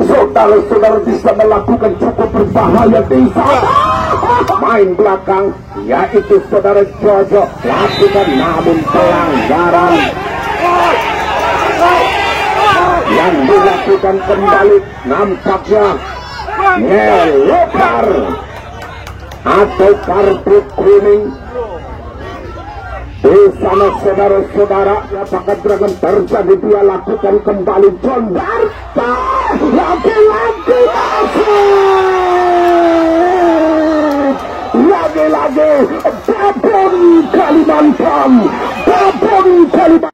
Saudara-saudara bisa melakukan cukup berbahaya di sana. Main belakang yaitu saudara Jojo lakukan, namun pelanggaran yang dilakukan kembali nampaknya yellow card atau kartu kuning di sana. Saudara-saudara, apakah Dragon terjadi? Dia lakukan kembali John Darta lagi-lagi masuk, lagi-lagi Babon Kalimantan, Babon Kalimantan.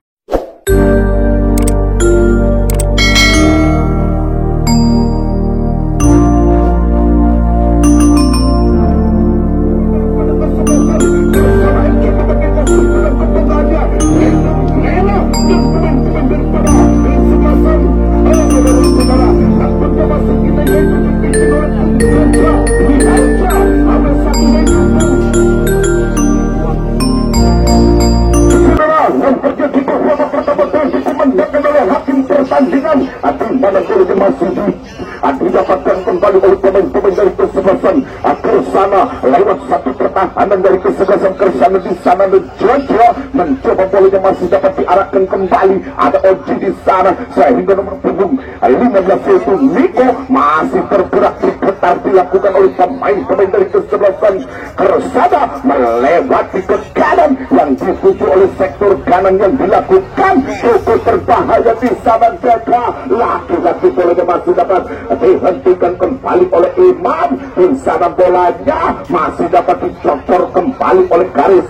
Didapatkan kembali oleh pemain-pemain dari kesebelasan Kersana lewat satu pertahanan dari kesebelasan Kersana. Di sana Jojo mencoba bolanya masih dapat diarahkan kembali. Ada Oji di sana sehingga nomor punggung 15 yaitu Niko masih tergerak diketar dilakukan oleh pemain-pemain dari kesebelasan Kersana melewati ke kanan yang dituju oleh sektor kanan yang dilakukan cukup berbahaya di sana. Deka laki-laki bolanya masih dapat dihentikan kembali oleh Imam. Di sana bolanya masih dapat dicocor kembali oleh garis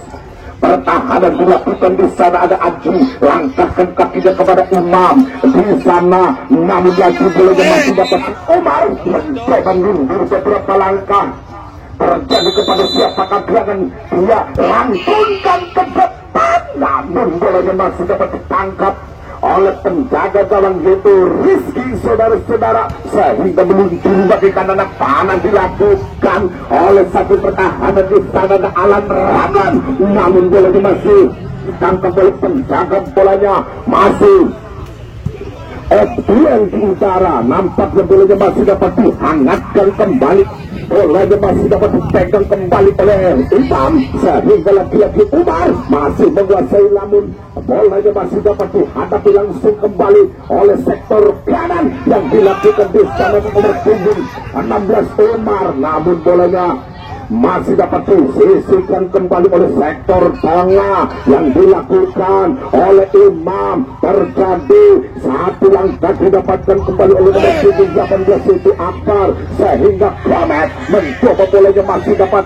pertahanan dilakukan. Di sana ada Aji, langkahkan kakinya kepada Imam. Di sana namun lagi bolanya masih dapat Umar mencoba mundur beberapa langkah. Terjadi kepada siapakah gerangan, dia lantunkan ke depan, namun bolanya masih dapat ditangkap oleh penjaga gawang yaitu Rizky. Saudara-saudara, sehingga meluncur bagaikan anak panah dilakukan oleh satu pertahanan. Di sana ada Alan Ramlan, namun bolanya masih ditangkap oleh penjaga bolanya masih duel di udara. Nampaknya bolanya masih dapat dihangatkan kembali, bolanya masih dapat dipegang kembali oleh Imam, sehingga laki-laki Umar masih menguasai, namun bolanya masih dapat dihadapi langsung kembali oleh sektor kanan yang dilakukan di sana nomor punggung 16 Umar, namun bolanya masih dapat disisihkan kembali oleh sektor tengah yang dilakukan oleh Imam. Terjadi satu langkah didapatkan kembali oleh nomor 18 itu Akbar, sehingga Komet mencoba bolanya masih dapat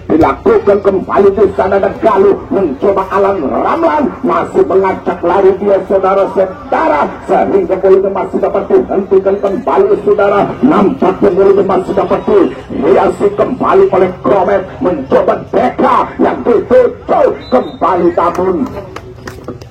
dilakukan kembali. Di sana dan Galuh mencoba Alan Ramlan masih mengacak lari dia, saudara-saudara, sehingga bolanya masih dapat dihentikan kembali. Saudara, nampaknya bolanya masih dapat dihiasi kembali oleh Komet, mencoba Deka yang ditutup kembali, namun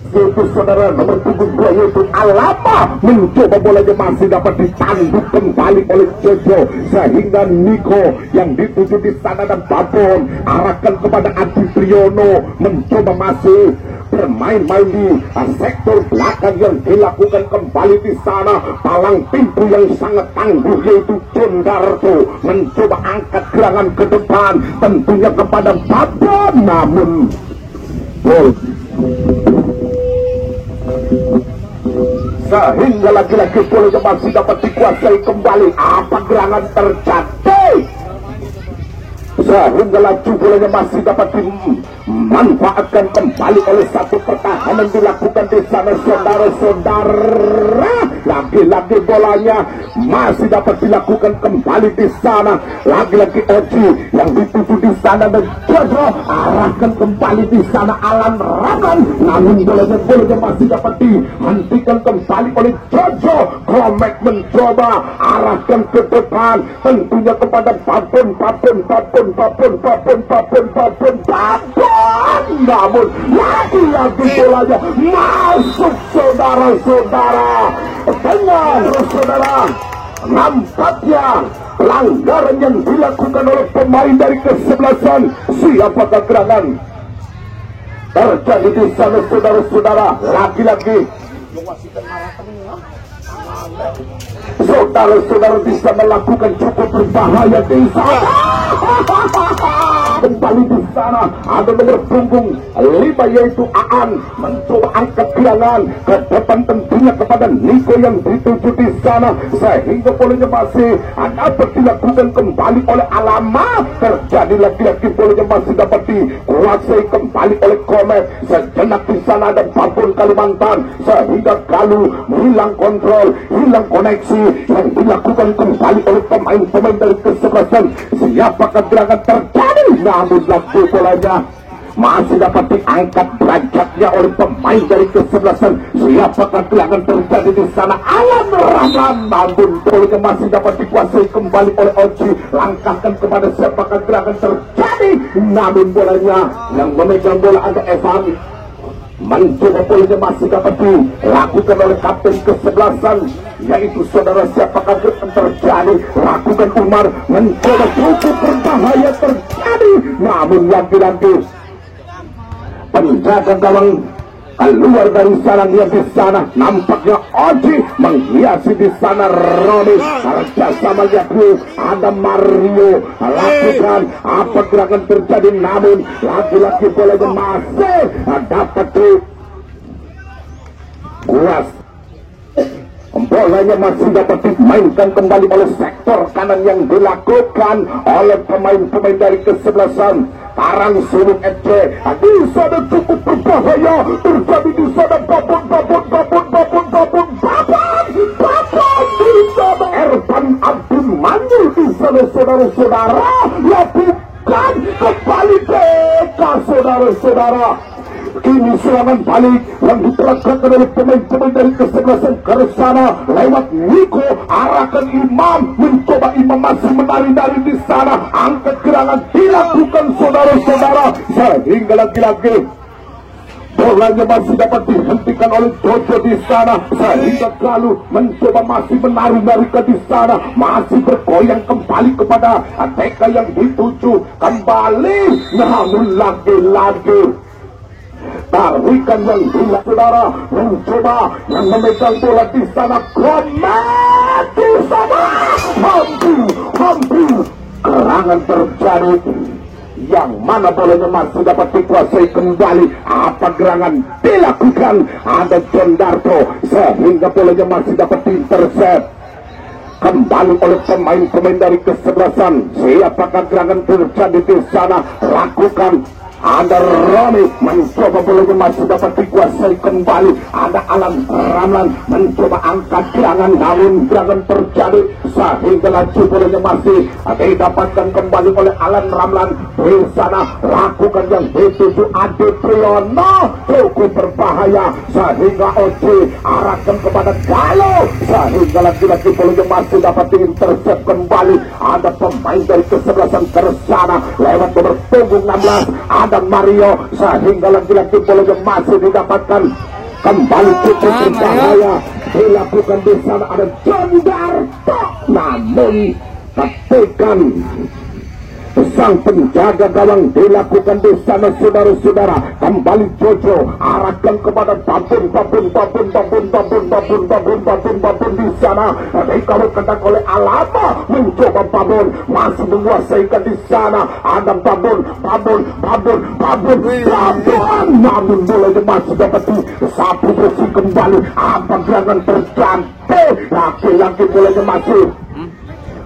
itu saudara nomor punggung 2 yaitu Alama mencoba bolanya masih dapat ditanduk kembali oleh Jojo, sehingga Niko yang dituju di sana dan Babon arahkan kepada Adi Triyono mencoba masih bermain-main di sektor belakang yang dilakukan kembali. Di sana palang pintu yang sangat tangguh yaitu Jondarto mencoba angkat gerangan ke depan tentunya kepada Babon, namun sehingga lagi-lagi bolanya masih dapat dikuasai kembali. Apa gerangan terjadi? Sehingga laju bolanya masih dapat dimanfaatkan kembali oleh satu pertahanan dilakukan di sana, saudara-saudara. Lagi-lagi bolanya masih dapat dilakukan kembali di sana. Lagi-lagi Oji yang dituju di sana dan Jojo arahkan kembali di sana Alan Ramlan, namun bolanya masih dapat dihentikan kembali oleh Jojo. Komet mencoba arahkan ke depan tentunya kepada Babon, namun lagi-lagi bolanya masuk, saudara-saudara. Dengan saudara, nampaknya pelanggaran yang dilakukan oleh pemain dari kesebelasan siapakah gerangan terjadi di sana, saudara-saudara. Lagi-lagi Saudara-saudara bisa melakukan cukup berbahaya di sana. Kembali di sana ada nomor punggung 5 yaitu Aan mencoba angkat gelangan ke depan tentunya kepada Niko yang dituju di sana sehingga bolanya masih dapat dilakukan kembali oleh Alama. Terjadi lagi-lagi bolanya masih dapat dikuasai kembali oleh Komet. Sejenak di sana ada Babon Kalimantan sehingga Galuh hilang kontrol, hilang koneksi yang dilakukan kembali oleh pemain-pemain dari kesebelasan. Siapakah gerangan terjadi? Namun lagi bolanya masih dapat diangkat derajatnya oleh pemain dari kesebelasan. Siapakah gerangan terjadi di sana? Alan Ramlan. Namun bolanya masih dapat dikuasai kembali oleh Oji. Langkahkan kepada siapakah gerangan terjadi? Namun bolanya yang memegang bola ada Evan. Mencoba bolanya masih dapat dilakukan oleh kapten kesebelasan yaitu saudara siapakah yang terjadi. Lakukan Umar mencoba cukup berbahaya terjadi. Namun lagi-lagi penjaga gawang keluar dari sarang yang di sana. Nampaknya Oji menghiasi di sana Roni kerjasama Yakni ada Mario. Lakukan apa gerakan terjadi. Namun lagi-lagi bolanya masih dapat kuas. Bolanya masih dapat dimainkan kembali oleh sektor kanan yang dilakukan oleh pemain-pemain dari kesebelasan Karang Suluk FC. Di sana cukup berbahaya terjadi di sana. Babon di sana Ervan Abdul Manjur di sana saudara-saudara. Lakukan kembali Beka saudara-saudara. Kini serangan balik yang diterapkan oleh pemain-pemain dari kesebelasan ke sana lewat Niko. Arahkan Imam, mencoba Imam masih menari-nari di sana. Angkat gerangan dilakukan saudara-saudara sehingga lagi-lagi bolanya masih dapat dihentikan oleh Jojo di sana sehingga Galuh mencoba masih menari-nari ke di sana, masih bergoyang kembali kepada TK yang dituju kembali. Namun lagi-lagi tarikan yang gila saudara mencoba yang memegang bola di sana. Komet di sana hampir gerangan terjadi yang mana bolanya masih dapat dikuasai kembali. Apa gerangan dilakukan? Ada John Darto sehingga bolanya masih dapat diintercept kembali oleh pemain-pemain dari kesebelasan. Siapakah gerangan terjadi di sana? Lakukan ada Roni mencoba bolanya masih dapat dikuasai kembali. Ada Alan Ramlan mencoba angkat gerangan, namun gerangan terjadi sehingga laju bolanya masih didapatkan kembali oleh Alan Ramlan di sana. Lakukan yang dituju Ade Priyono cukup berbahaya sehingga Oji arahkan kepada Galuh sehingga lagi-lagi bolanya masih dapat diintercept kembali. Ada pemain dari kesebelasan ke sana lewat nomor punggung 16 ada Mario sehingga lagi-lagi bolanya masih didapatkan kembali cukup berbahaya dilakukan di sana. Ada John Darto namun ketikan sang penjaga gawang dilakukan di sana saudara-saudara. Kembali Jojo arahkan kepada babon di sana. Dikawal kedak oleh Alama mencoba babon masih menguasaikan di sana. Ada babon namun bolanya masih dapat disapu bersih kembali. Apa gerangan terjadi? Laki-laki bolanya masih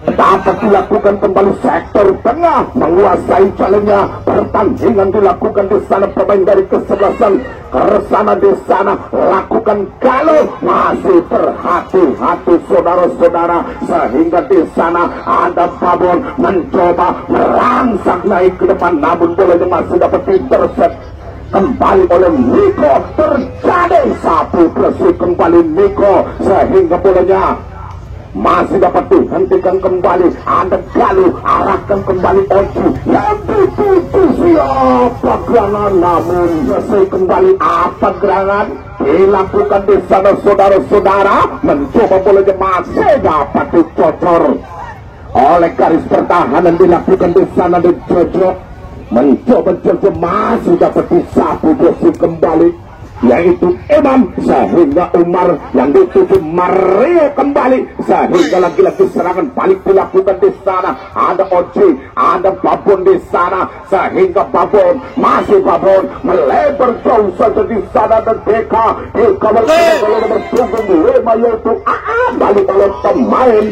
dapat dilakukan kembali sektor tengah menguasai jalannya. Pertandingan dilakukan di sana pemain dari kesebelasan keresana di sana. Lakukan Galuh masih berhati-hati saudara-saudara sehingga di sana ada Babon mencoba merangsek naik ke depan, namun bolanya masih dapat intercept kembali oleh Niko. Terjadi sapu bersih kembali Niko sehingga bolanya masih dapat dihentikan kembali. Ada Galuh arahkan kembali Oji yang dituju siapa gerangan, namun selesai kembali. Apa gerangan dilakukan di sana saudara-saudara? Mencoba bolanya masih dapat dicocor oleh garis pertahanan. Dilakukan di sana di Jojo mencoba Jojo masih dapat disapu bersih kembali. yaitu Imam, sehingga Umar yang dituju Mario kembali, sehingga lagi-lagi serangan balik dilakukan di sana. Ada Oji, ada Babon di sana, sehingga Babon masih Babon melebar jauh saja di sana, dan BK nomor punggung 5 yaitu balik oleh pemain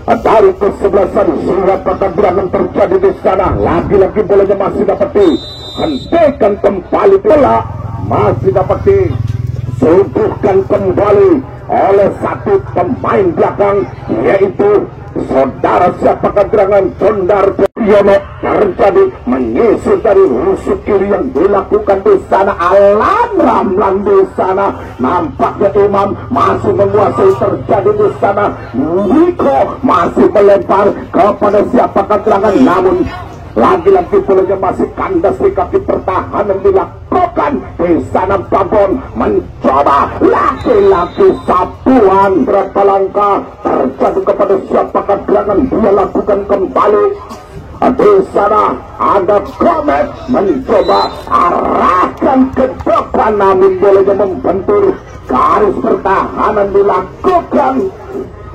dari kesebelasan. Surat pertempuran terjadi di sana, lagi-lagi bolanya masih dapat dihentikan kembali bola, masih dapat disubuhkan kembali oleh satu pemain belakang, yaitu saudara siapakah gerangan Condar Yono. Terjadi menyisir dari rusuk kiri yang dilakukan di sana. Alan Ramlan di sana, nampaknya Imam masih menguasai, terjadi di sana. Niko masih melempar kepada siapakah gerangan, namun lagi-lagi bolanya masih kandas di kaki pertahanan dilakukan di sana. Babon mencoba lagi-lagi sapuan berapa langkah terjadi kepada siapakah gerangan, dia lakukan kembali. Di sana ada Komet mencoba arahkan ke depan, namun bolanya membentur garis pertahanan dilakukan.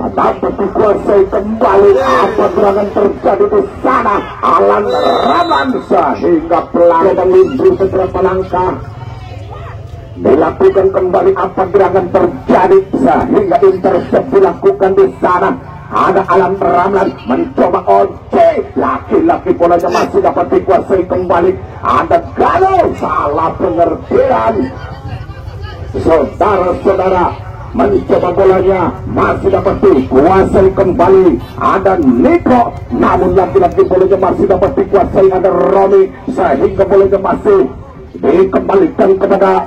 Dapat dikuasai kembali. Apa serangan terjadi di sana? Alan Raman sehingga pelari dan mundur beberapa langkah dilakukan kembali. Apa serangan terjadi sehingga intercept dilakukan di sana? Ada Alan Ramlan mencoba Oce, laki-laki bolanya masih dapat dikuasai kembali. Ada Galo, salah pengertian. Saudara-saudara, mencoba bolanya masih dapat dikuasai kembali. Ada Niko, namun lagi-lagi bolanya masih dapat dikuasai. Ada Romi, sehingga bolanya masih dikembalikan kepada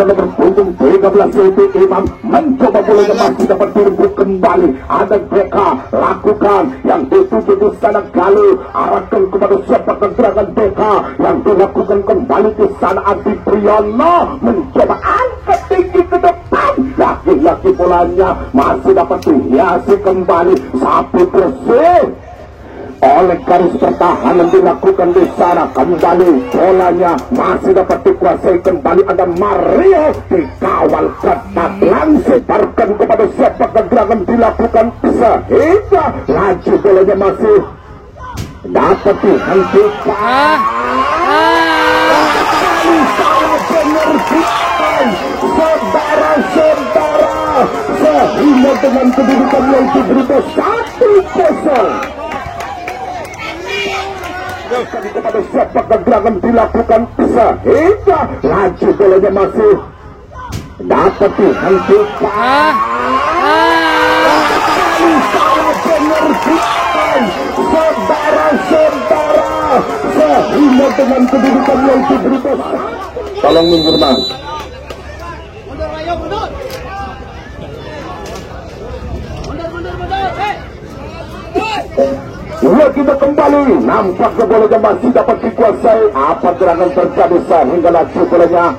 nomor punggung 13 yaitu Imam. Mencoba bolanya masih dapat direbut kembali. Ada BK, lakukan yang dituju di sana. Galuh arahkan kepada siapa gerakan BK yang dilakukan kembali di sana. Adi Priyono mencoba angkat tinggi ke depan, lagi-lagi bolanya masih dapat dihiasi kembali. Sapu bersih oleh garis pertahanan dilakukan di sana. Kembali bolanya masih dapat dikuasai kembali. Ada Mario dikawal ketat, langsung barkan kepada siapa gerakan dilakukan, sehingga laju bolanya masih dapat dihentikan. Salah pengertian saudara-saudara, sehingga dengan kedudukan yaitu berupa 1-0 kepada siapa gerakan dilakukan, sehingga laju bolanya masih dapat dihentikan. Salah pengertian saudara-saudara, sehingga dengan kedudukan yaitu berupa. Tolong mundur Mas. Mundur ayo mundur. Dua kita kembali, nampaknya bolanya masih dapat dikuasai. Apa serangan terjadi sehingga laju bolanya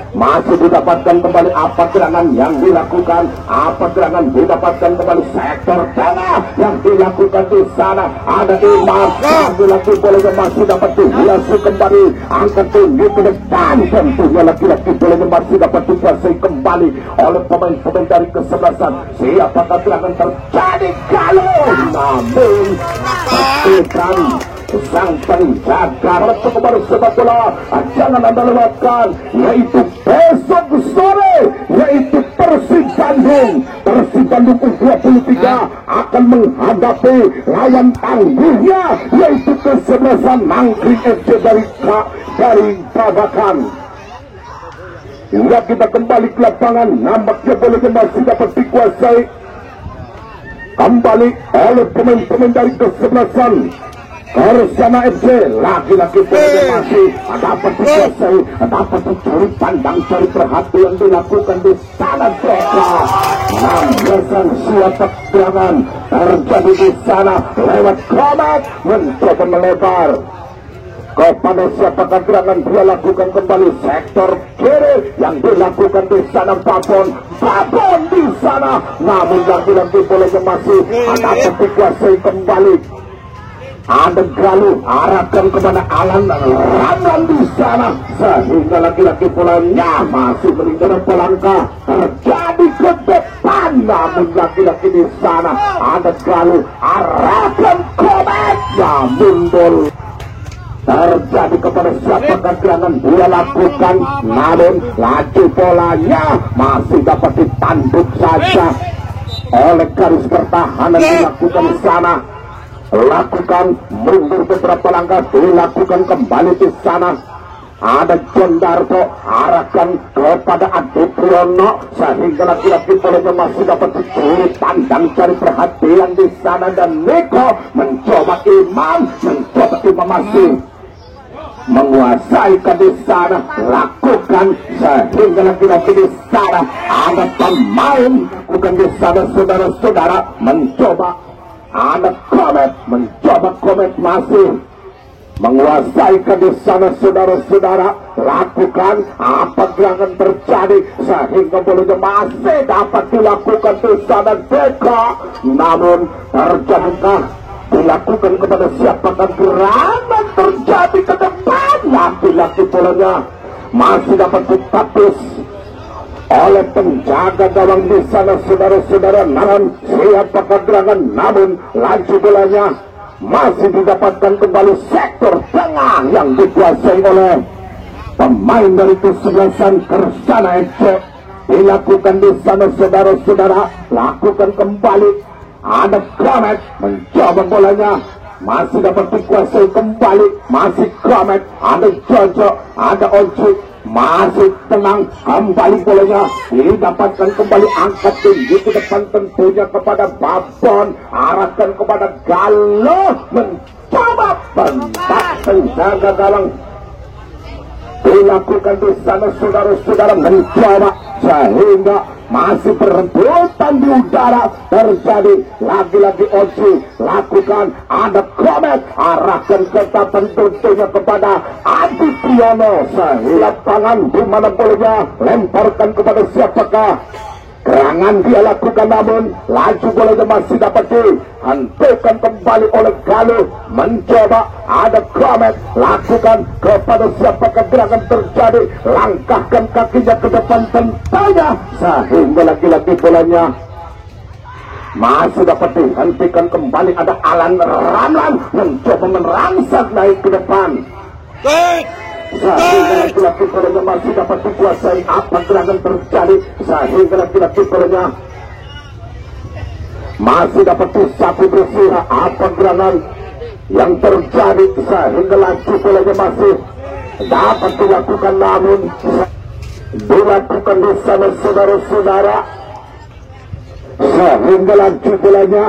masih didapatkan kembali. Apa serangan yang dilakukan? Apa serangan didapatkan kembali sektor tengah yang dilakukan di sana. Ada Imam, lagi-lagi bolanya masih dapat dihiasi kembali. Angkat tinggi ke depan, tentunya lagi-lagi bolanya masih dapat dikuasai kembali oleh pemain-pemain dari kesebelasan. Siapakah serangan terjadi? Kalau namun pastikan sang penjaga untuk kembali sepak bola jangan Anda lewatkan, yaitu besok sore, yaitu Persib Bandung. Persib Bandung U23 akan menghadapi lawan tangguhnya, yaitu kesebelasan Nangkring FC dari Babakan. Hingga kita kembali ke lapangan, nampaknya bolanya masih dapat dikuasai kembali oleh pemain-pemain dari kesebelasan Persana FC. Lagi-lagi bolanya masih dapat dikuasai, dapat mencuri pandang, cari perhatian dilakukan di sana. Mereka nambasan siapa serangan terjadi di sana lewat Komet mencoba melebar kepada siapa gerangan, dia lakukan kembali sektor kiri yang dilakukan di sana. Babon di sana, namun lagi-lagi bolanya masih dapat dikuasai kembali Ada Galuh arahkan kepada Alan Ramlan di sana, sehingga laki-laki pulangnya masih melingkar pelangkah terjadi ke depan, namun laki-laki di sana ada Galuh arahkan kometnya mundur terjadi kepada siapa gerangan dia lakukan, namun laju polanya masih dapat ditanduk saja oleh garis pertahanan dilakukan di sana. Lakukan mundur beberapa langkah, dilakukan kembali di sana. Ada Jondarto arahkan kepada Adi Priyono, sehingga laki-laki polanya masih dapat dicuri pandang cari perhatian di sana, dan Niko mencoba Imam masih menguasai ke di sana. Lakukan sehingga laki-laki di sana ada pemain lakukan di sana, saudara-saudara mencoba. Ada Komet mencoba, Komet masih menguasai ke di sana, saudara-saudara. Lakukan apa yang terjadi sehingga bolanya masih dapat dilakukan di sana Deka, namun terjadikah dilakukan kepada siapakah gerangan terjadi ke depan, laki-laki bolanya masih dapat ditapis oleh penjaga gawang di sana, saudara-saudara. Namun siapakah gerangan, namun laju bolanya masih didapatkan kembali sektor tengah yang dikuasai oleh pemain dari kesebelasan Kersana FC. Dilakukan di sana, saudara-saudara. Lakukan kembali. Ada Komet mencoba bolanya, masih dapat dikuasai kembali. Masih Komet, ada Jojo, ada Oji, masih tenang kembali bolanya, didapatkan kembali, angkat tinggi ke depan tentunya kepada Babon, arahkan kepada Galuh, mencoba bentak penjaga gawang. Dilakukan di sana, saudara-saudara, mencoba sehingga masih berebutan di udara. Terjadi lagi-lagi Oji, lakukan ada Komet, arahkan ketatan tentunya kepada Adi Priyono, sehingga tangan di mana bolanya lemparkan kepada siapakah gerangan dia lakukan, namun laju bolanya masih dapat dihentikan kembali oleh Galuh. Mencoba ada Komet, lakukan kepada siapakah gerangan terjadi, langkahkan kakinya ke depan tentunya, sehingga laki-laki bolanya masih dapat dihentikan kembali. Ada Alan Ramlan mencoba merangsek naik ke depan, sehingga laki-laki polanya masih dapat dikuasai. Apa gerangan terjadi sehingga laki-laki polanya masih dapat disapu bersih. Apa gerangan yang terjadi sehingga laju polanya masih dapat dilakukan, namun dilakukan di sana, saudara-saudara, sehingga laju polanya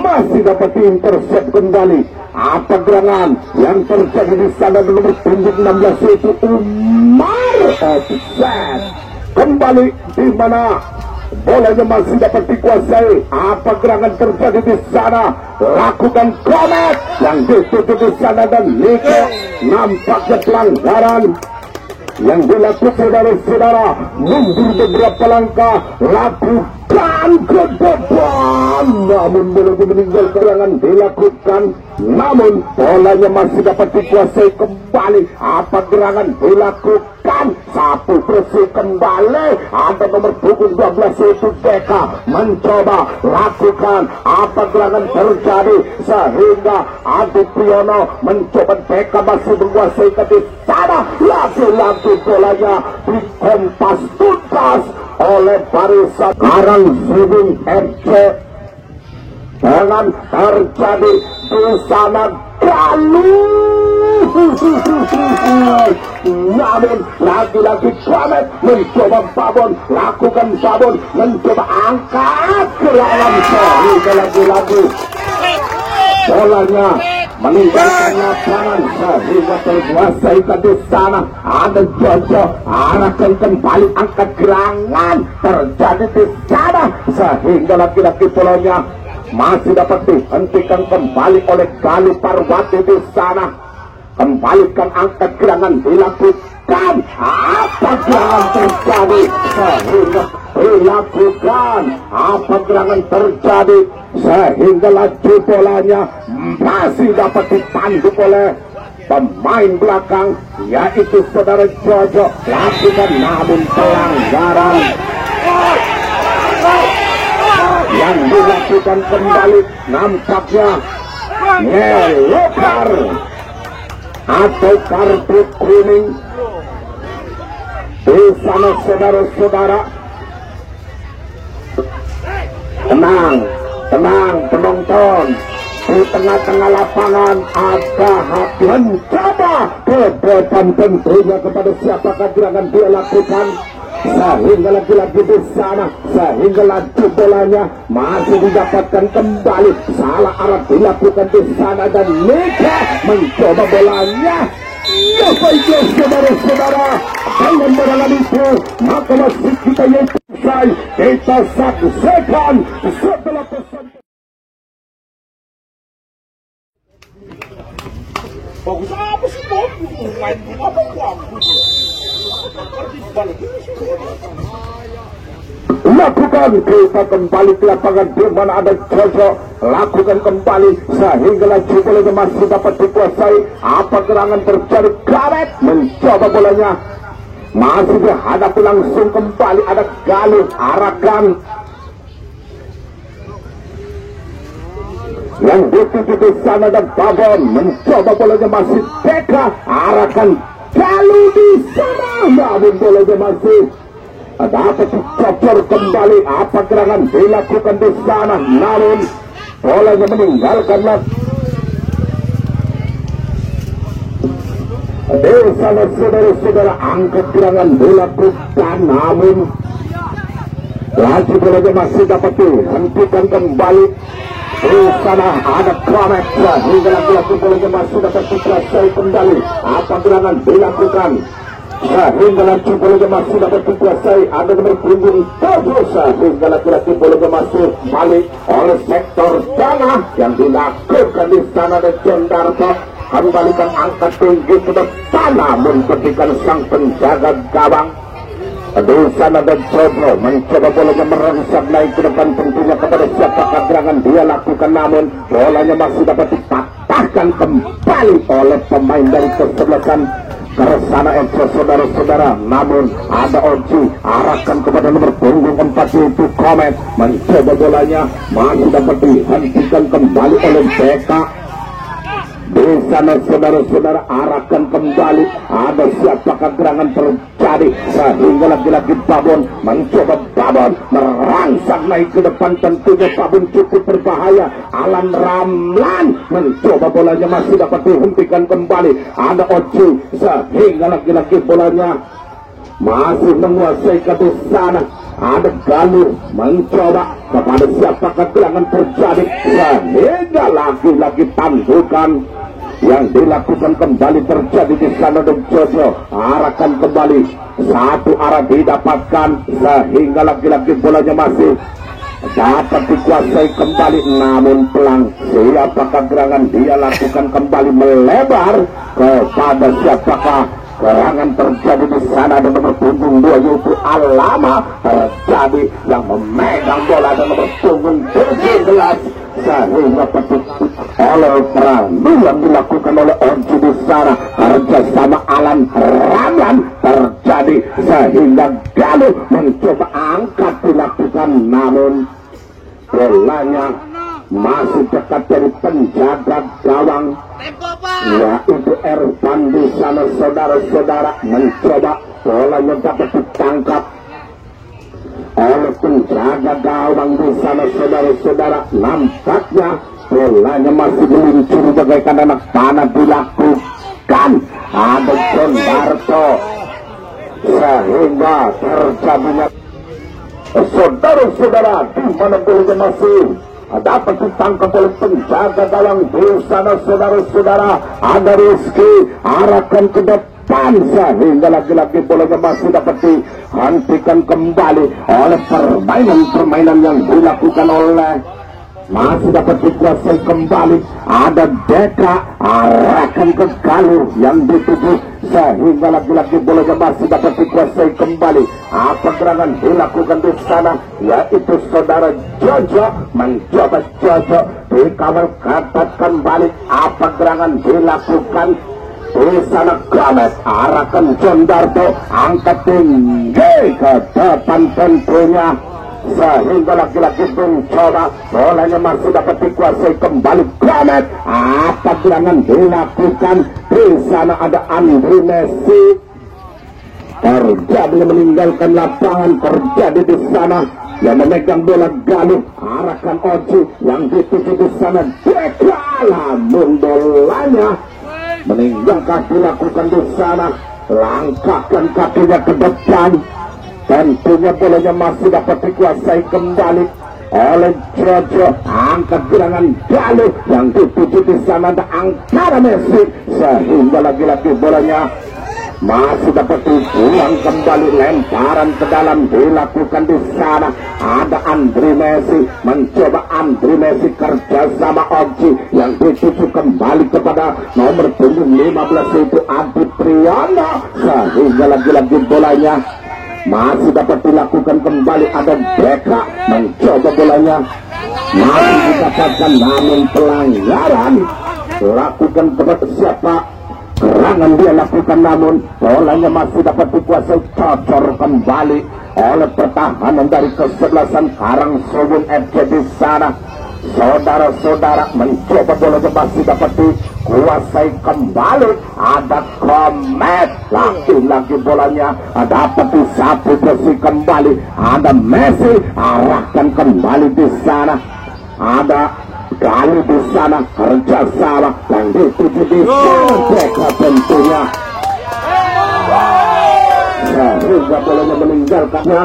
masih dapat diintercept kembali. Apa gerangan yang terjadi di sana, nomor punggung 16 itu Umar, offset kembali, di mana bolanya masih dapat dikuasai. Apa gerangan terjadi di sana, lakukan Komet yang ditutup di sana, dan Niko nampaknya pelanggaran yang dilakukan, saudara-saudara, mundur beberapa langkah, lakukan ke depan, namun belum meninggal gerangan dilakukan, namun bolanya masih dapat dikuasai kembali. Apa gerangan dilakukan, sapu bersih kembali. Ada nomor punggung 12 itu Deka mencoba, lakukan apa gerangan terjadi sehingga Adi Priyono mencoba. Deka masih menguasai ke sana, lagi-lagi bolanya dikompas tuntas oleh barisan Karang Sibung FC. Dengan terjadi di sana Galuh, namun lagi-lagi Komet mencoba Babon, lakukan Babon mencoba angkat ke dalam, sehingga lagi-lagi bolanya meninggalkan lapangan sehingga terkuasai di sana. Ada Jojo, arahkan kembali, angkat gerangan terjadi di sana, sehingga laki-laki bolanya masih dapat dihentikan kembali oleh Galuh Parwati di sana. kembalikan angkat gerangan dilakukan. Apa gerangan terjadi sehingga dilakukan? Apa gerangan terjadi sehingga laju bolanya masih dapat dipandu oleh pemain belakang, yaitu saudara Jojo. Lakukan namun pelanggaran yang dilakukan kembali, nampaknya yellow card atau kartu kuning di sana saudara-saudara. Tenang penonton di tengah-tengah lapangan. Ada hak mencoba kebebasan tentunya kepada siapakah gerangan dia lakukan, sehingga lagi-lagi di sana, sehingga laju bolanya masih didapatkan kembali. Salah arah dilakukan di sana dan Nika mencoba bolanya. Ya baiklah saudara-saudara, dengan barangan itu maka masih kita yang selesai. Kita saksikan setelah pesan. Bagus apa sih bagus main apa bagus. Lakukan kita kembali ke lapangan di mana ada Jojo. Lakukan kembali sehingga laju bolanya masih dapat dikuasai. Apa gerangan terjadi? Karet mencoba bolanya, masih dihadapi langsung kembali. Ada Galuh arahkan yang dituju di sana dan Babon mencoba bolanya masih Teka arahkan Galuh di sana, namun bolanya masih dapat dicocor kembali. Apa gerangan dilakukan di sana, namun bolanya meninggalkanlah di sana saudara-saudara. Angkat gerangan dilakukan, namun laju bolanya masih dapat dihentikan kembali. Di sana ada Kramet sehingga lagi-lagi bolanya masih dapat dikuasai kembali. Apa gerangan dilakukan sehingga laju bolanya masih dapat dikuasai. Ada nomor punggung 7 sehingga lagi-lagi bolanya masih balik oleh sektor tengah yang dilakukan di sana dan Jondarto. Kembalikan angkat tinggi ke depan, namun ketika sang penjaga gawang di sana dan Jojo mencoba bolanya merangsek naik ke depan, tentunya kepada siapakah gerangan dia lakukan, namun bolanya masih dapat dipatahkan kembali oleh pemain dari kesebelasan Kersana FC saudara-saudara. Namun ada Oji arahkan kepada nomor punggung 4 yaitu Komet, mencoba bolanya masih dapat dihentikan kembali oleh BK. Di sana saudara-saudara arahkan kembali. Ada siapakah gerangan terjadi sehingga lagi-lagi Babon mencoba merangsek naik ke depan, tentunya Babon cukup berbahaya. Alan Ramlan mencoba bolanya masih dapat dihentikan kembali. Ada Oji sehingga lagi-lagi bolanya masih menguasai ke sana. Ada Galuh mencoba kepada siapakah gerangan terjadi sehingga lagi-lagi tandukan yang dilakukan kembali terjadi di sana dan Jojo arahkan kembali. Satu arah didapatkan sehingga lagi-lagi bolanya masih dapat dikuasai kembali, namun pelang siapakah gerangan dia lakukan kembali melebar kepada siapakah gerangan terjadi di sana. Dan nomor punggung 2 yaitu Alama terjadi yang memegang bola, dan nomor punggung 17 sehingga petik oleh Prandu yang dilakukan oleh Oji di sana kerjasama Alan Ramlan terjadi sehingga Galuh mencoba angkat dilakukan, namun bolanya masih dekat dari penjaga gawang yaitu Ervan di sana saudara-saudara. Mencoba bolanya dapat ditangkap oleh penjaga gawang di sana saudara-saudara. Nampaknya bolanya masih meluncur bagaikan anak panah dilakukan. Ada Jondarto sehingga terjadinya saudara-saudara di mana bolanya masih dapat ditangkap oleh penjaga gawang di sana saudara-saudara. Ada Rizky arahkan ke depan sehingga lagi-lagi bolanya masih dapat dihentikan kembali oleh permainan yang dilakukan oleh masih dapat dikuasai kembali. Ada Deka arahkan ke Galuh yang dituju, sehingga lagi-lagi bolanya masih dapat dikuasai kembali. Apa gerangan dilakukan di sana, yaitu saudara Jojo mencoba Jojo dikawal ketat kembali. Apa gerangan dilakukan di sana? Gomez arahkan John Darto, angkat tinggi ke depan tentunya, sehingga lagi-lagi mencoba bolanya masih dapat dikuasai kembali. Gomez, apa gerangan dilakukan di sana? Ada Andri Messi terjadi meninggalkan lapangan, terjadi di sana yang memegang bola Galuh, arahkan Oji yang dituju di sana. Deka, namun bolanya meninggalkan dilakukan di sana, langkahkan kakinya ke depan. Tentunya bolanya masih dapat dikuasai kembali oleh Jojo, angkat gerangan Galuh yang dituju di sana. Ada Angkara Messi, sehingga lagi-lagi bolanya masih dapat dibuang kembali. Lemparan ke dalam dilakukan di sana. Ada Andri Messi, mencoba Andri Messi kerja sama Oji yang dituju kembali kepada nomor punggung 15 itu Adi Priyono, sehingga lagi-lagi bolanya masih dapat dilakukan kembali. Ada Deka mencoba bolanya masih dikatakan, namun pelanggaran lakukan kepada siapa? Serangan dia lakukan, namun bolanya masih dapat dikuasai, cocor kembali oleh pertahanan dari kesebelasan Karangsobun FC di sana. Saudara-saudara mencoba bolanya masih dapat dikuasai kembali. Ada Komet, lagi-lagi bolanya dapat disapu bersih kembali. Ada Messi, arahkan kembali di sana. Ada Galuh di sana, kerjasama yang dituju di sana. Deka tentunya, sehingga bolanya meninggalkannya,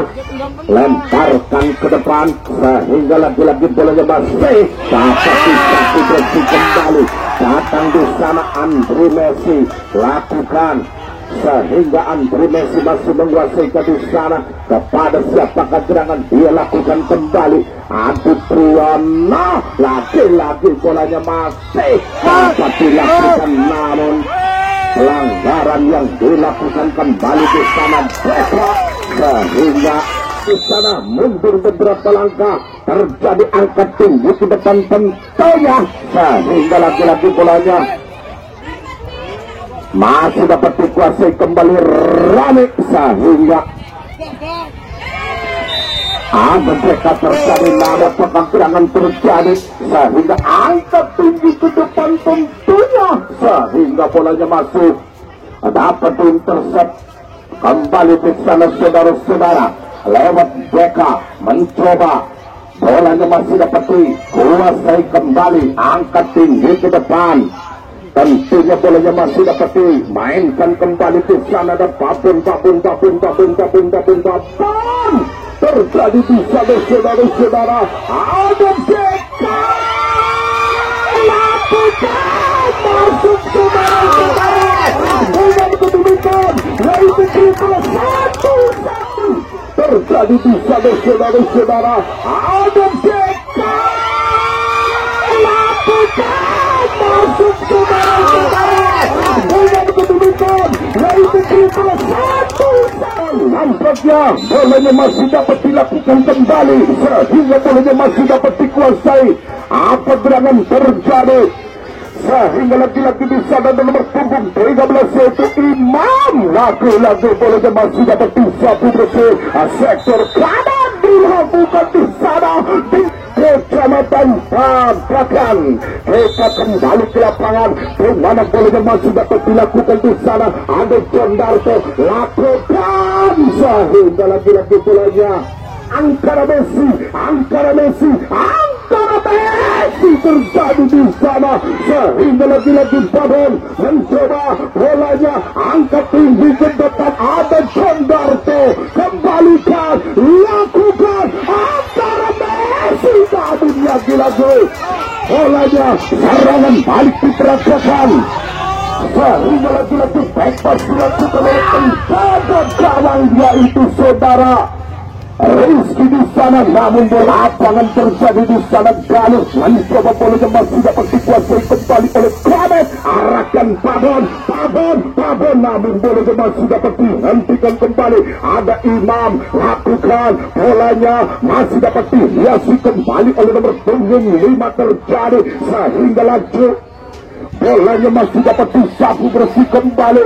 lemparkan ke depan, sehingga lagi-lagi bolanya masih dapat disapu bersih kembali. Datang di sana Andri Messi, lakukan, sehingga Andri Messi masih menguasai di sana. Kepada siapakah gerangan dia lakukan kembali? Adi Priyono, lagi-lagi bolanya masih dapat dilakukan, namun pelanggaran yang dilakukan kembali di sana. Deka, sehingga di sana mundur beberapa langkah, terjadi angkat tinggi di depan tentunya, sehingga lagi-lagi bolanya masih dapat dikuasai kembali Rani, sehingga ada Deka terjadi, ada pergerakan terjadi, sehingga angkat tinggi ke depan tentunya, sehingga bolanya masuk dapat intercept kembali di sana. Saudara-saudara, lewat Deka mencoba, bolanya masih dapat dikuasai kembali, angkat tinggi ke depan. Tentunya bolanya masih dapat dimainkan kembali di sana. Ada babon terjadi di sana. Saudara-saudara, ada Deka lakukan masuk, saudara-saudara, dengan kedudukan yaitu triple 1-1. Terjadi di sana. Saudara-saudara, ada Deka lakukan masuk, saudara-saudara, dengan kedudukan yaitu triple 1-1. Nampaknya bolanya masih dapat dilakukan kembali, sehingga bolanya masih dapat dikuasai. Apa gerangan terjadi, sehingga lagi-lagi di sana nomor punggung 13 yaitu Imam, lagi-lagi bolanya masih dapat disapu bersih. Sektor kanan dilakukan di sana di Kecamatan Babakan. Kita kembali ke lapangan, di mana bolanya masih dapat dilakukan di sana. Ada John Darto, lakukan, sehingga lagi-lagi bolanya Angkara Messi terjadi di sana, sehingga lagi-lagi Babon mencoba bolanya angkat tinggi ke depan. Ada John Darto, kembalikan, lakukan, Angkara Messi, namun lagi-lagi bolanya serangan balik diperagakan, sehingga lagi-lagi back pass dilakukan oleh penjaga gawang, yaitu saudara Rizky di sana, namun bola lapangan terjadi di sana. Galuh mencoba bolanya masih dapat dikuasai kembali oleh Kramet. Arahkan Pabon, namun bolanya masih dapat dihentikan kembali. Ada Imam, lakukan bolanya masih dapat dihiasi kembali oleh nomor punggung 5 terjadi sehingga laju. Bolanya masih dapat disapu bersih kembali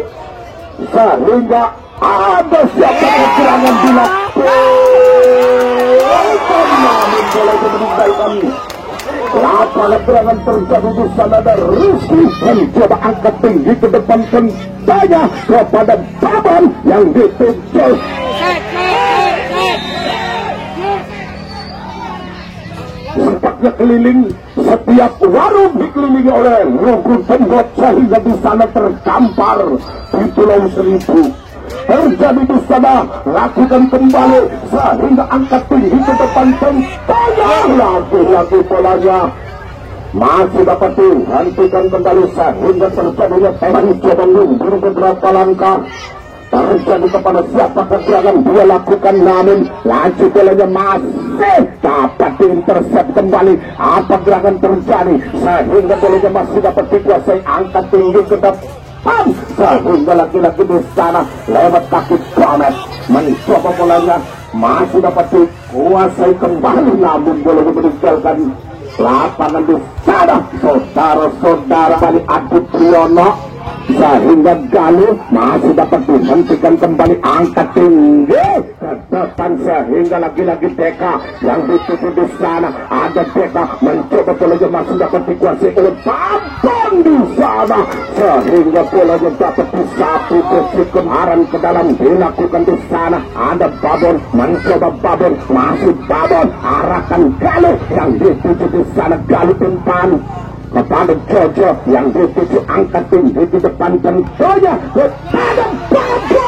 sehingga ada siapa kegerangan dilakukan. Namun bola itu meninggalkan lapangan. Gerangan terjadi di sana. Ada Rizky mencoba angkat tinggi ke depan tentanya kepada Baban yang dituju. Sempatnya keliling, setiap warung dikelilingi oleh rukun pembuat sehingga di sana terdampar di Pulau Seribu. Terjadi di sana, lakukan kembali sehingga angkat tinggi ke depan tentanya. Lagi bolanya masih dapat dihentikan kembali sehingga terjadinya teman coba mundur beberapa langkah. Terjadi kepada siapa kegerangan dia lakukan, namun laju bolanya masih dapat diintersep kembali. Apa gerangan terjadi sehingga bolanya masih dapat dikuasai, angkat tinggi ke depan sehingga laki-laki di sana lewat kaki Kramet mencoba bolanya masih dapat dikuasai kembali, namun bolanya meninggalkan lapangan di sana. Saudara-saudara kali Adi Priyono sehingga Galuh masih dapat dihentikan kembali, angkat tinggi ke depan sehingga lagi-lagi Deka yang ditutup di sana. Ada Deka mencoba bolanya masih dapat dikuasai oleh Babon di sana sehingga bolanya dapat disapu bersih kemarin ke dalam dilakukan di sana. Ada Babon mencoba, Babon masih Babon arahkan Galuh yang ditutup di sana. Galuh umpan kepada Jojo yang dituju, angkat tinggi di depan tentunya kepada Babon.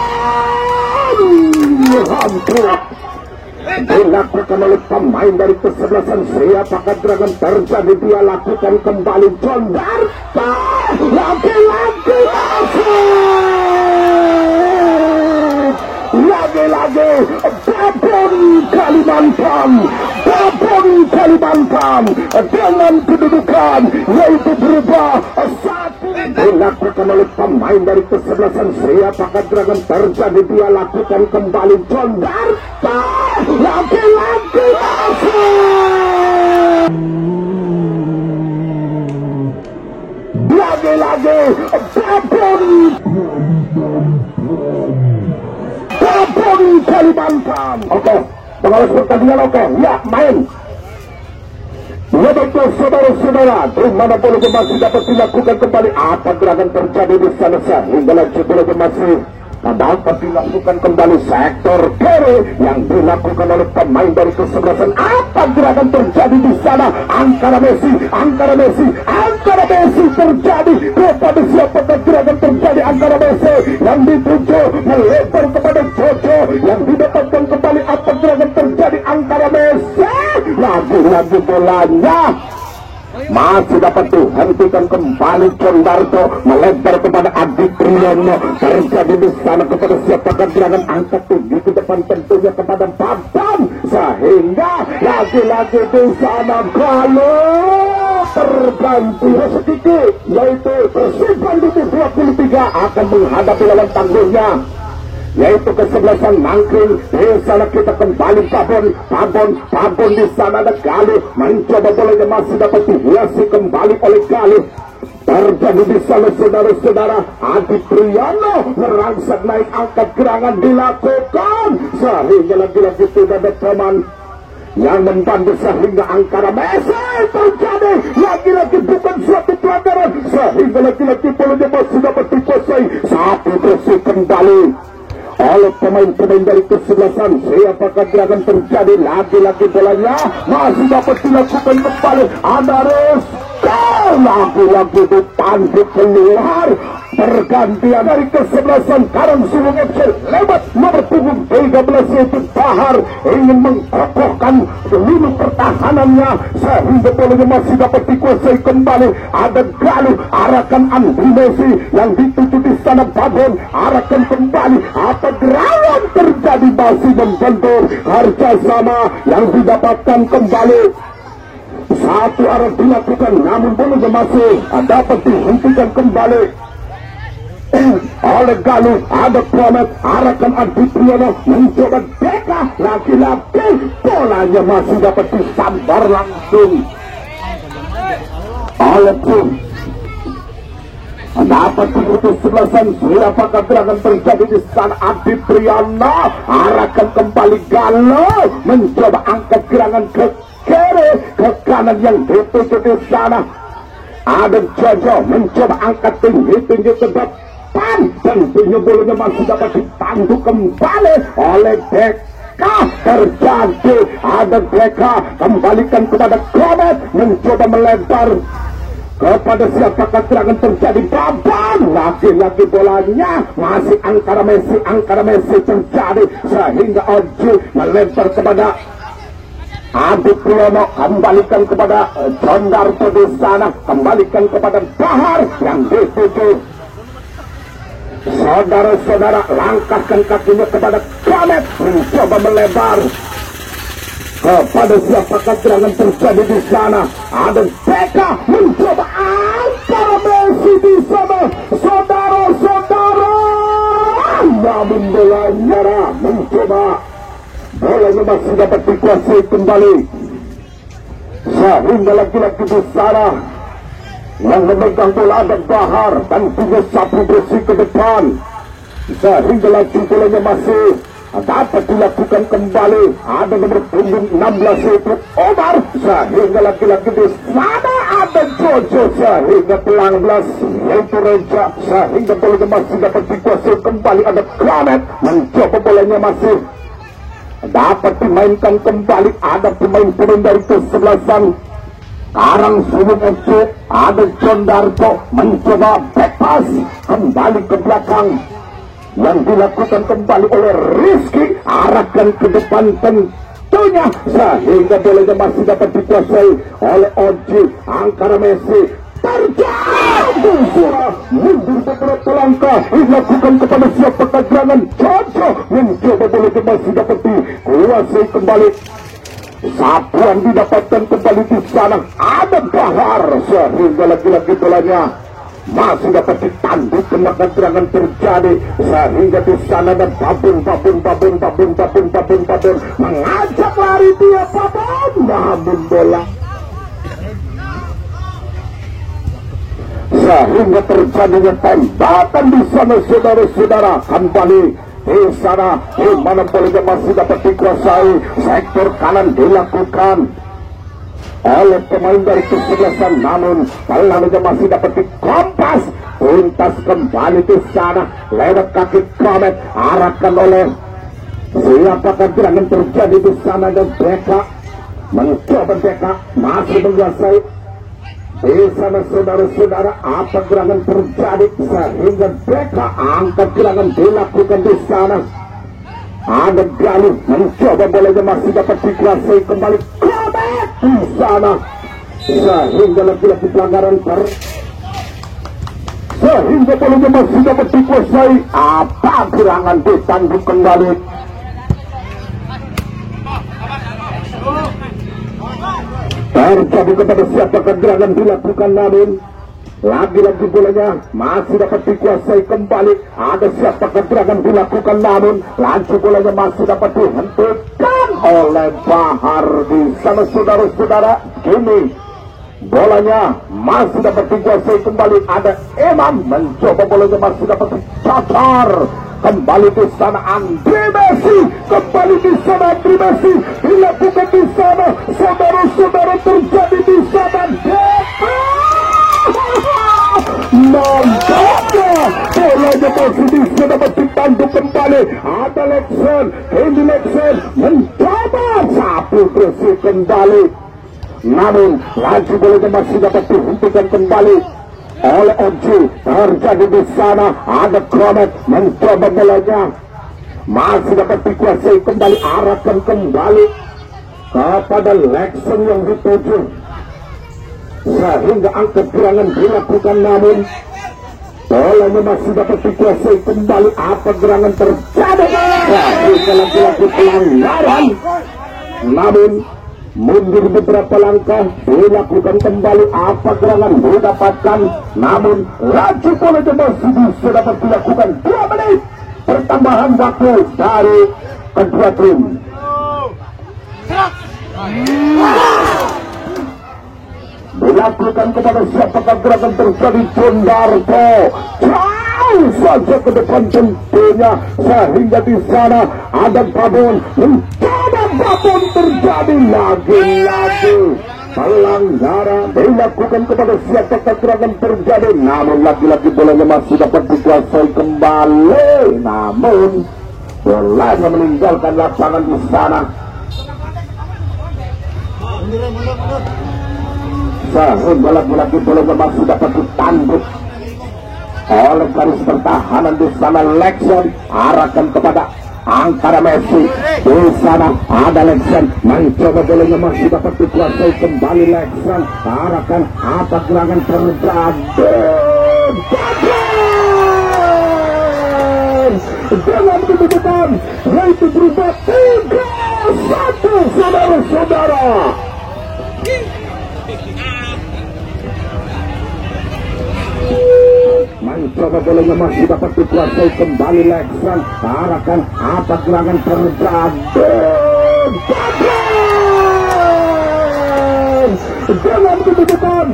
Hampir dilakukan oleh pemain dari kesebelasan siapakah gerangan terjadi. Dia lakukan kembali John Darta, lagi-lagi Babon Kalimantan dengan kedudukan yaitu berubah 1. Dilakukan oleh pemain dari kesebelasan siapakah gerangan terjadi. Dia lakukan kembali John Darta, lagi-lagi Babon Kalimantan. Oke, pengawas pertandingan oke, ya main. Ya betul saudara-saudara, di mana bola masih dapat dilakukan kembali. Apa gerakan terjadi di sana sehingga laju bola masih dapat dilakukan kembali sektor kiri yang dilakukan oleh pemain dari kesebelasan. Apa gerakan terjadi di sana? Angkara Messi terjadi kepada siapa gerakan terjadi? Angkara Messi yang dituju melebar kepada Jojo yang didapatkan kembali. Apa gerakan terjadi? Angkara Messi lagi-lagi bolanya masih dapat dihentikan kembali. Condarto melebar kepada Adi Priyono. Terjadi di sana kepada siapakah gerangan, angkat tinggi ke depan tentunya kepada Babon sehingga lagi-lagi di sana Galuh terbantu sedikit, yaitu Persiban di 23 akan menghadapi lawan tangguhnya yaitu kesebelasan Mangkring. Di sana kita kembali Babon di sana ada Galuh mencoba bolanya masih dapat dihiasi kembali oleh Galuh. Terjadi di sana saudara-saudara, Adi Priyono merangsek naik, angkat gerangan dilakukan sehingga lagi-lagi tidak ada teman yang membantu sehingga Angkara Messi terjadi lagi-lagi bukan suatu pelanggaran sehingga lagi-lagi bolanya masih dapat dikuasai, sapu bersih kembali oleh pemain-pemain dari kesebelasan. Siapakah gerakan terjadi? Lagi-lagi bolanya masih dapat dilakukan kembali. Ada Rizky lagi-lagi dipandu keluar. pergantian dari kesebelasan Karangsulung FC lewat nomor punggung 13 yaitu Bahar ingin mengkokohkan lini pertahanannya sehingga bolanya masih dapat dikuasai kembali. Ada Galuh arahkan Andri Messi yang dituju di sana. Babon arahkan kembali. Apa gerawan terjadi masih membentur kerjasama yang didapatkan kembali. Satu arah dilakukan namun bolanya masih dapat dihentikan kembali oleh Galuh. Ada Promet arahkan Adi Priyono mencoba Deka lagi-lagi bolanya masih dapat disambar langsung oleh Tim. Dapat diputus sebelasan. Apakah gerangan terjadi di sana? Adi Priyono arahkan kembali Galuh mencoba angkat gerangan ke kiri ke kanan yang dituju di sana. Ada Jojo mencoba angkat tinggi ke depan. Tentunya bolanya masih dapat ditandu kembali oleh Deka. Terjadi ada Deka kembalikan kepada Komet mencoba melebar kepada siapakah serangan terjadi. Babon lagi-lagi bolanya masih Angkara Messi terjadi sehingga Oji melebar kepada Adi Priyono kembalikan kepada Jondarto di sana, kembalikan kepada Bahar yang dituju. Saudara-saudara langkahkan kakinya kepada Komet mencoba melebar kepada siapakah serangan terjadi di sana. Ada Deka mencoba Angkara Messi di sana. Saudara-saudara namun bolanya mencoba bolanya masih dapat dikuasai kembali sehingga lagi-lagi di sana yang memegang bola ada Bahar dan punya sapu bersih ke depan sehingga lagi bolanya masih dapat dilakukan kembali. Ada nomor punggung 16 yaitu Omar sehingga lagi-lagi di sana ada Jojo sehingga pelang belas yaitu Reja sehingga bolanya masih dapat dikuasai kembali. Ada Kramet mencoba bolanya masih dapat dimainkan kembali. Ada pemain-pemain dari kesebelasan Karangsulung FC. Ada Jondarto mencoba bebas kembali ke belakang yang dilakukan kembali oleh Rizky arahkan ke depan tentunya sehingga bolanya masih dapat dikuasai oleh Oji. Angkara Messi terjadi mundur beberapa langkah dilakukan kepada siapa kegerangan Jojo mencoba bolanya masih dapat dikuasai kembali. Sapuan didapatkan kembali di sana. Ada Bahar sehingga lagi-lagi bolanya masih dapat ditanduk maka serangan terjadi sehingga di sana ada babun mengajak lari dia babun namun bola sehingga terjadinya tembakan di sana. Saudara-saudara kembali di sana di mana bolanya masih dapat dikuasai. Sektor kanan dilakukan oleh pemain dari kesebelasan namun pelangnya masih dapat dikompas tuntas kembali di sana lewat kaki Komet arahkan oleh siapakah gerangan terjadi di sana. Dan Deka mencoba Deka masih menguasai di sana. Saudara-saudara apa gerangan terjadi sehingga Deka angkat gerangan dilakukan di sana. Ada Galuh mencoba bolanya masih dapat dikuasai kembali Komet di sana sehingga lagi-lagi pelanggaran sehingga bolanya masih dapat dikuasai. Apa gerangan ditanduk kembali. Terjadi kepada siapa gerangan dilakukan namun lagi-lagi bolanya masih dapat dikuasai kembali. Ada siapa gerangan dilakukan namun laju bolanya masih dapat dihentikan oleh Bahar di sana. Saudara-saudara kini bolanya masih dapat dikuasai kembali. Ada Imam mencoba bolanya masih dapat dicacar kembali di sana. Andri Messi kembali di sana. Andri Messi dilakukan di sana. Saudara-saudara terjadi di sana. Nampaknya bolanya masih bisa dapat ditanduk kembali. Ada Lexen, Hendy Lexen mencoba sapu bersih kembali namun laju bolanya masih dapat dihentikan kembali oleh Oji. Terjadi di sana ada Kromet mencoba bolanya, masih dapat dikuasai kembali, arahkan kembali kepada Lexon yang dituju sehingga angka serangan dilakukan, namun bolanya masih dapat dikuasai kembali. Apa gerangan terjadi? Sehingga lagi-lagi pelanggaran, namun mundur beberapa langkah dilakukan kembali. Apa gerangan didapatkan, namun laju bolanya masih bisa dapat dilakukan. 2 menit pertambahan waktu dari kedua tim. Dilakukan kepada siapakah gerangan terjadi? Jondarto jauh saja ke depan tentunya, sehingga di sana ada Babon. Mencoba Babon, terjadi lagi-lagi pelanggaran dilakukan kepada siapakah gerangan terjadi, namun lagi-lagi bolanya masih dapat dikuasai kembali, namun bolanya meninggalkan lapangan di sana. Sehingga lagi-lagi bolanya masih dapat ditanduk oleh garis pertahanan di sana. Lexon arahkan kepada Angkara Messi. Di sana ada Lexon mencoba bolanya masih dapat dikuasai kembali. Lexon arahkan, apa gerangan terjadi? Dengan kedudukan yaitu berubah 3-1, saudara-saudara. Mencoba bolanya masih dapat dikuasai kembali. Lexon arahkan, apa gerangan terjadi? Dengan kedudukan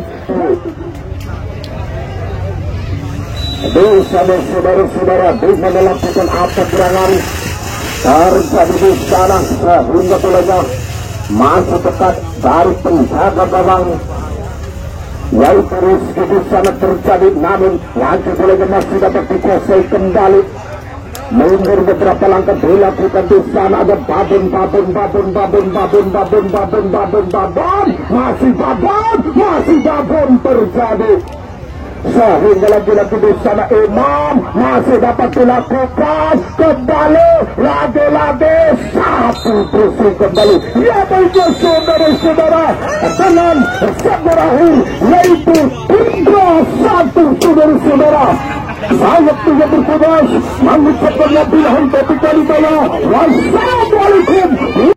saudara-saudara, bisa melakukan apa gerangan terjadi di sana, sehingga bolanya masih dekat dari penjaga gawang yaitu Rizky. Di sana terjadi, namun laju bolanya masih dapat dikuasai kembali. Mundur beberapa langkah dilakukan. Di sana ada Babon, masih Babon terjadi, sehingga lagi-lagi di sana Imam masih dapat dilakukan kembali, lagi-lagi satu pusing kembali. Ya baiklah saudara-saudara, dengan berakhir yaitu 3-1 saudara-saudara. Saya tidak bertugas mengucapkan wabillahi taufiq wal hidayah. Wassalamualaikum.